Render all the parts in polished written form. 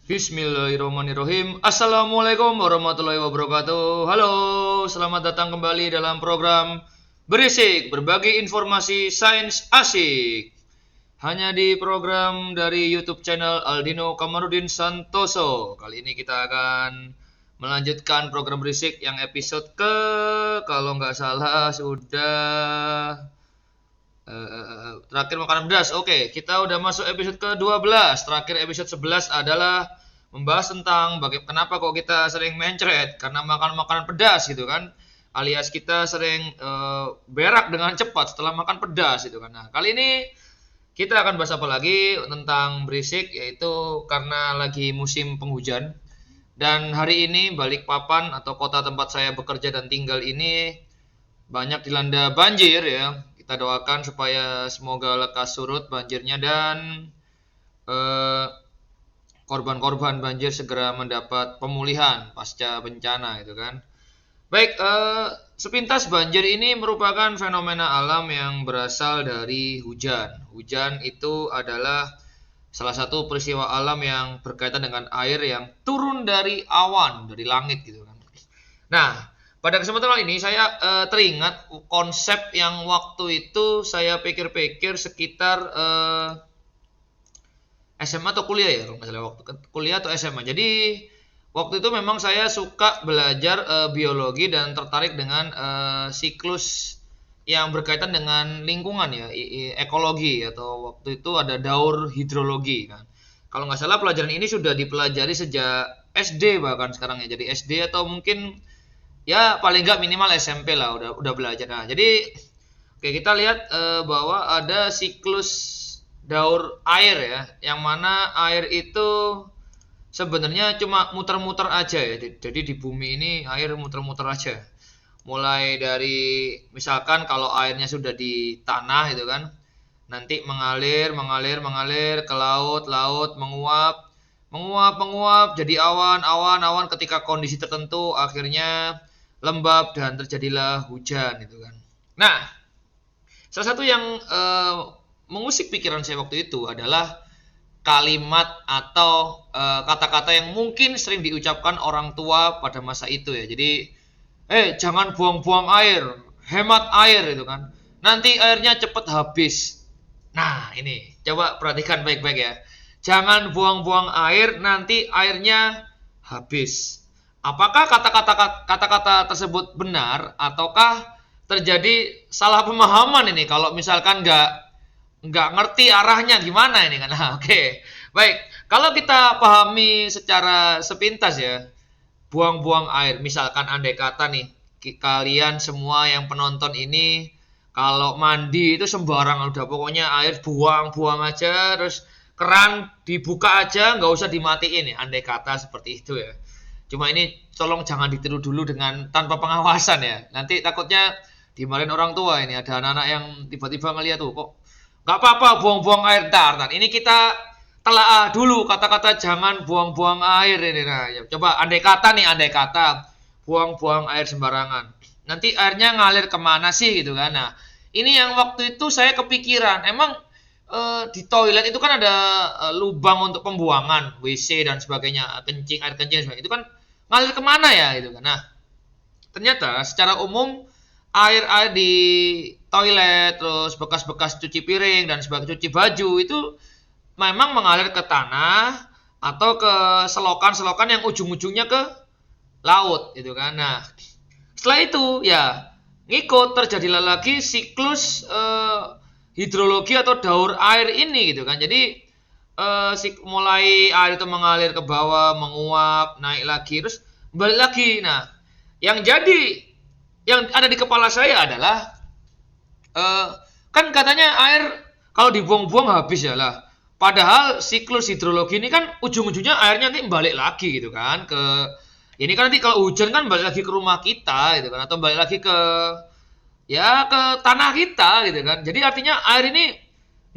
Bismillahirrahmanirrahim. Assalamualaikum warahmatullahi wabarakatuh. Halo, selamat datang kembali dalam program Berisik, berbagi informasi sains asik. Hanya di program dari YouTube channel Aldino Kamarudin Santoso. Kali ini kita akan melanjutkan program Berisik yang episode kalau nggak salah sudah terakhir makanan pedas. Oke, kita udah masuk episode ke-12. Terakhir episode 11 adalah membahas tentang kenapa kok kita sering mencret karena makan makanan pedas gitu kan. Alias kita sering berak dengan cepat setelah makan pedas gitu kan. Nah, kali ini kita akan bahas apa lagi tentang berisik, yaitu karena lagi musim penghujan. Dan hari ini Balikpapan atau kota tempat saya bekerja dan tinggal ini banyak dilanda banjir ya. Kita doakan supaya semoga lekas surut banjirnya dan korban-korban banjir segera mendapat pemulihan pasca bencana gitu kan. Baik, sepintas banjir ini merupakan fenomena alam yang berasal dari hujan. Hujan itu adalah salah satu peristiwa alam yang berkaitan dengan air yang turun dari awan, dari langit gitu kan. Nah, pada kesempatan kali ini saya teringat konsep yang waktu itu saya pikir-pikir sekitar SMA atau kuliah ya, kalau nggak salah waktu kuliah atau SMA. Jadi waktu itu memang saya suka belajar biologi dan tertarik dengan siklus yang berkaitan dengan lingkungan ya, ekologi, atau waktu itu ada daur hidrologi kan. Kalau nggak salah pelajaran ini sudah dipelajari sejak SD bahkan sekarang ya. Jadi SD atau mungkin ya paling nggak minimal SMP lah udah belajar. Nah, jadi oke, kita lihat bahwa ada siklus daur air ya, yang mana air itu sebenarnya cuma muter-muter aja ya. Jadi di bumi ini air muter-muter aja. Mulai dari misalkan kalau airnya sudah di tanah gitu kan, nanti mengalir ke laut, menguap jadi awan ketika kondisi tertentu akhirnya lembab dan terjadilah hujan gitu kan. Nah, salah satu yang mengusik pikiran saya waktu itu adalah kalimat atau kata-kata yang mungkin sering diucapkan orang tua pada masa itu ya. Jadi, jangan buang-buang air, hemat air itu kan. Nanti airnya cepat habis. Nah, ini coba perhatikan baik-baik ya. Jangan buang-buang air, nanti airnya habis. Apakah kata-kata tersebut benar ataukah terjadi salah pemahaman ini kalau misalkan nggak ngerti arahnya gimana ini kan? Nah, oke. Baik, kalau kita pahami secara sepintas ya, buang-buang air. Misalkan andai kata nih, kalian semua yang penonton ini kalau mandi itu sembarangan, udah pokoknya air buang-buang aja, terus keran dibuka aja, nggak usah dimatiin ya, andai kata seperti itu ya. Cuma ini tolong jangan ditiru dulu dengan tanpa pengawasan ya. Nanti takutnya dimarahin orang tua ini. Ada anak-anak yang tiba-tiba ngeliat tuh kok nggak apa-apa buang-buang air. Ntar ini kita telaah dulu kata-kata jangan buang-buang air ini. Nah, ya, coba andai kata buang-buang air sembarangan. Nanti airnya ngalir kemana sih gitu kan? Nah, ini yang waktu itu saya kepikiran. Emang di toilet itu kan ada lubang untuk pembuangan WC dan sebagainya, air kencing sebagainya. Itu kan ngalir kemana ya gitu kan. Nah, ternyata secara umum air di toilet, terus bekas-bekas cuci piring dan sebagainya, cuci baju itu memang mengalir ke tanah atau ke selokan-selokan yang ujung-ujungnya ke laut gitu kan. Nah, setelah itu ya ngikut terjadilah lagi siklus hidrologi atau daur air ini gitu kan. Jadi mulai air itu mengalir ke bawah, menguap, naik lagi, terus balik lagi. Nah, yang ada di kepala saya adalah kan katanya air kalau dibuang-buang habis ya lah. Padahal siklus hidrologi ini kan ujung-ujungnya airnya nanti balik lagi gitu kan ini kan nanti kalau hujan kan balik lagi ke rumah kita gitu kan, atau balik lagi ke tanah kita gitu kan. Jadi artinya air ini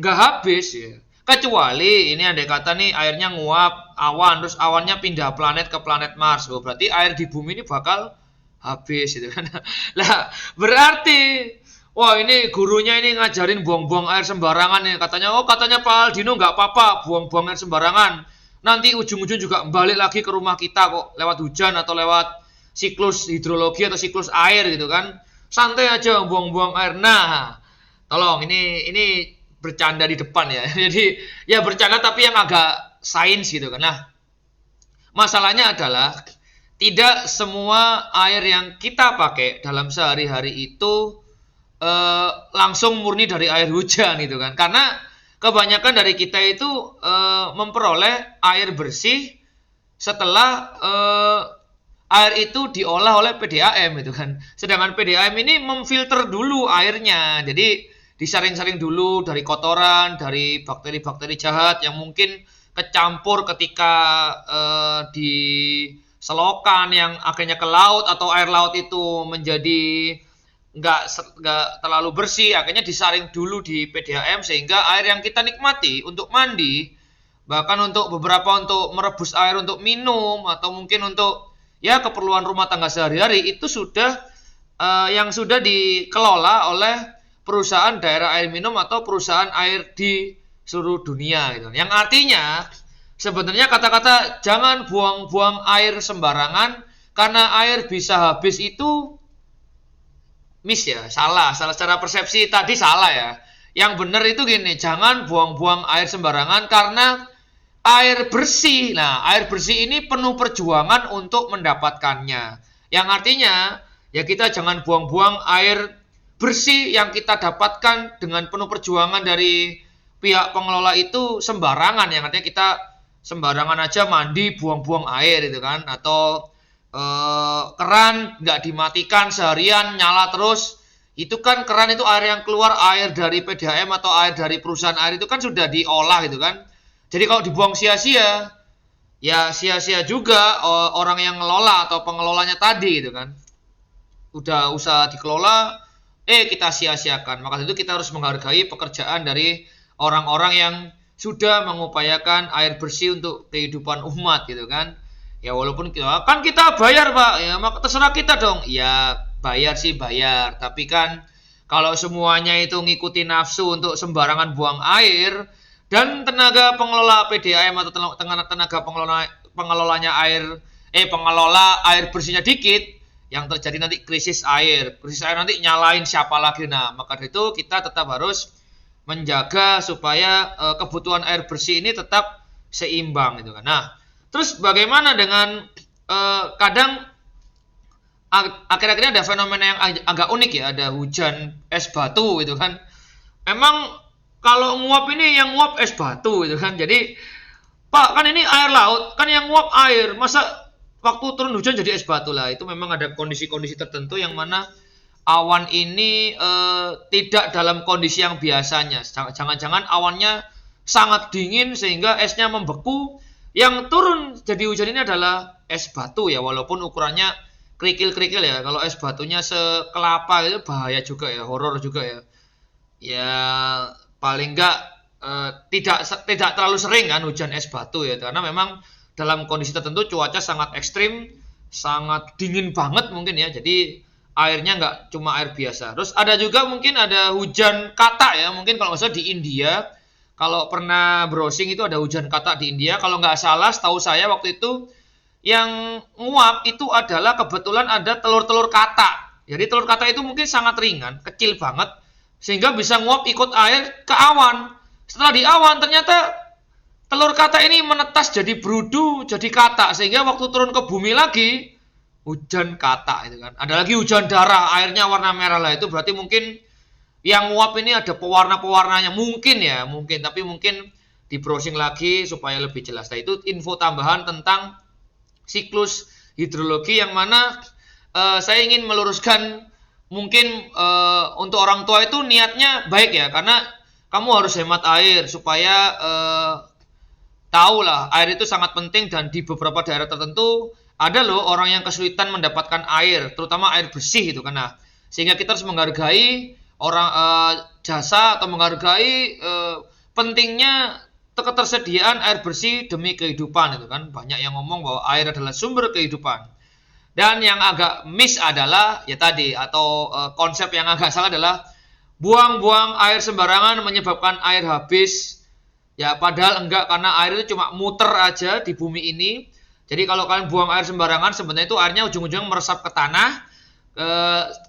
nggak habis ya. Kecuali ini andai kata nih airnya nguap awan, terus awannya pindah planet ke planet Mars. Oh, berarti air di bumi ini bakal habis gitu kan. Lah, berarti wah ini gurunya ini ngajarin buang-buang air sembarangan nih. Katanya Pak Aldino nggak apa-apa buang-buang air sembarangan. nanti ujung-ujung juga balik lagi ke rumah kita kok lewat hujan atau lewat siklus hidrologi atau siklus air gitu kan. Santai aja buang-buang air. Nah, tolong ini bercanda di depan ya. Jadi ya bercanda tapi yang agak sains gitu kan. Nah, masalahnya adalah tidak semua air yang kita pakai dalam sehari-hari itu langsung murni dari air hujan gitu kan. Karena kebanyakan dari kita itu memperoleh air bersih setelah air itu diolah oleh PDAM gitu kan. Sedangkan PDAM ini memfilter dulu airnya. Jadi disaring-saring dulu dari kotoran, dari bakteri-bakteri jahat yang mungkin kecampur ketika di selokan yang akhirnya ke laut atau air laut itu menjadi nggak terlalu bersih, akhirnya disaring dulu di PDAM sehingga air yang kita nikmati untuk mandi, bahkan untuk beberapa untuk merebus air untuk minum atau mungkin untuk ya keperluan rumah tangga sehari-hari itu sudah yang sudah dikelola oleh perusahaan daerah air minum atau perusahaan air di seluruh dunia gitu. Yang artinya sebenarnya kata-kata jangan buang-buang air sembarangan karena air bisa habis itu miss ya, salah secara persepsi tadi salah ya. Yang benar itu gini, jangan buang-buang air sembarangan karena air bersih. Nah, air bersih ini penuh perjuangan untuk mendapatkannya. Yang artinya, ya kita jangan buang-buang air bersih yang kita dapatkan dengan penuh perjuangan dari pihak pengelola itu sembarangan. Yang artinya kita sembarangan aja mandi, buang-buang air gitu kan. Atau keran nggak dimatikan seharian, nyala terus. Itu kan keran itu air yang keluar, air dari PDAM atau air dari perusahaan air itu kan sudah diolah gitu kan. Jadi kalau dibuang sia-sia, ya sia-sia juga orang yang ngelola atau pengelolanya tadi gitu kan. Udah usaha dikelola, kita sia-siakan. Maka itu kita harus menghargai pekerjaan dari orang-orang yang sudah mengupayakan air bersih untuk kehidupan umat gitu kan. Ya walaupun kan kita bayar Pak, ya maka terserah kita dong. Ya bayar sih bayar, tapi kan kalau semuanya itu ngikuti nafsu untuk sembarangan buang air, dan tenaga pengelola PDAM atau tenaga pengelolanya pengelola air bersihnya dikit, yang terjadi nanti krisis air nanti nyalain siapa lagi. Nah, maka dari itu kita tetap harus menjaga supaya kebutuhan air bersih ini tetap seimbang gitu kan. Nah, terus bagaimana dengan kadang akhir-akhirnya ada fenomena yang agak unik ya, ada hujan es batu gitu kan. Memang kalau nguap ini yang nguap es batu gitu kan. Jadi, Pak, kan ini air laut, kan yang nguap air. Masa waktu turun hujan jadi es batu lah? Itu memang ada kondisi-kondisi tertentu yang mana awan ini tidak dalam kondisi yang biasanya. Jangan-jangan awannya sangat dingin sehingga esnya membeku. Yang turun jadi hujan ini adalah es batu ya, walaupun ukurannya kerikil-kerikil ya. Kalau es batunya sekelapa itu bahaya juga ya, horor juga ya. Ya paling enggak tidak terlalu sering kan hujan es batu ya, karena memang dalam kondisi tertentu cuaca sangat ekstrim, sangat dingin banget mungkin ya, jadi airnya enggak cuma air biasa. Terus ada juga mungkin ada hujan katak ya, mungkin kalau nggak salah di India, kalau pernah browsing itu ada hujan katak di India, kalau nggak salah setahu saya waktu itu yang nguap itu adalah kebetulan ada telur-telur katak. Jadi telur katak itu mungkin sangat ringan, kecil banget, sehingga bisa nguap ikut air ke awan. Setelah di awan ternyata telur katak ini menetas jadi berudu, jadi katak, sehingga waktu turun ke bumi lagi hujan katak itu kan. Ada lagi hujan darah, airnya warna merah lah, itu berarti mungkin yang nguap ini ada pewarna-pewarnanya mungkin ya, mungkin, tapi mungkin di browsing lagi supaya lebih jelas. Nah, itu info tambahan tentang siklus hidrologi yang mana saya ingin meluruskan. Mungkin untuk orang tua itu niatnya baik ya, karena kamu harus hemat air supaya tahu lah air itu sangat penting, dan di beberapa daerah tertentu ada loh orang yang kesulitan mendapatkan air, terutama air bersih itu kan. Nah, sehingga kita harus menghargai orang jasa atau menghargai pentingnya ketersediaan air bersih demi kehidupan itu kan. Banyak yang ngomong bahwa air adalah sumber kehidupan. Dan yang agak miss adalah ya tadi, atau konsep yang agak salah adalah buang-buang air sembarangan menyebabkan air habis. Ya, padahal enggak, karena air itu cuma muter aja di bumi ini. Jadi kalau kalian buang air sembarangan, sebenarnya itu airnya ujung-ujungnya meresap ke tanah.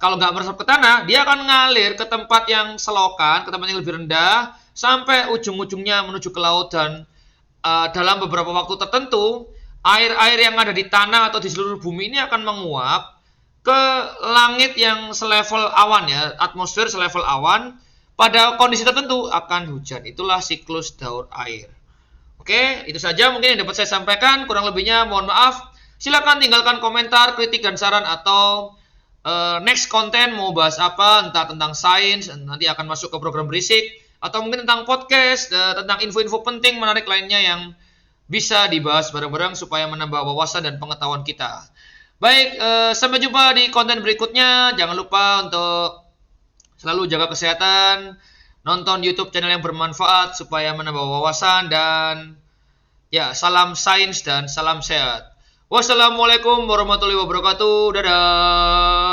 Kalau nggak meresap ke tanah, dia akan ngalir ke tempat yang selokan, ke tempat yang lebih rendah, sampai ujung-ujungnya menuju ke laut. Dan dalam beberapa waktu tertentu, air-air yang ada di tanah atau di seluruh bumi ini akan menguap ke langit yang selevel awan ya, atmosfer selevel awan. Pada kondisi tertentu akan hujan. Itulah siklus daur air. Oke, itu saja mungkin yang dapat saya sampaikan. Kurang lebihnya mohon maaf. Silakan tinggalkan komentar, kritik dan saran, atau next konten mau bahas apa, entah tentang sains, nanti akan masuk ke program berisik, atau mungkin tentang podcast, tentang info-info penting menarik lainnya yang bisa dibahas bareng-bareng supaya menambah wawasan dan pengetahuan kita. Baik, sampai jumpa di konten berikutnya. Jangan lupa untuk selalu jaga kesehatan, nonton YouTube channel yang bermanfaat supaya menambah wawasan, dan ya, salam sains dan salam sehat. Wassalamualaikum warahmatullahi wabarakatuh. Dadah.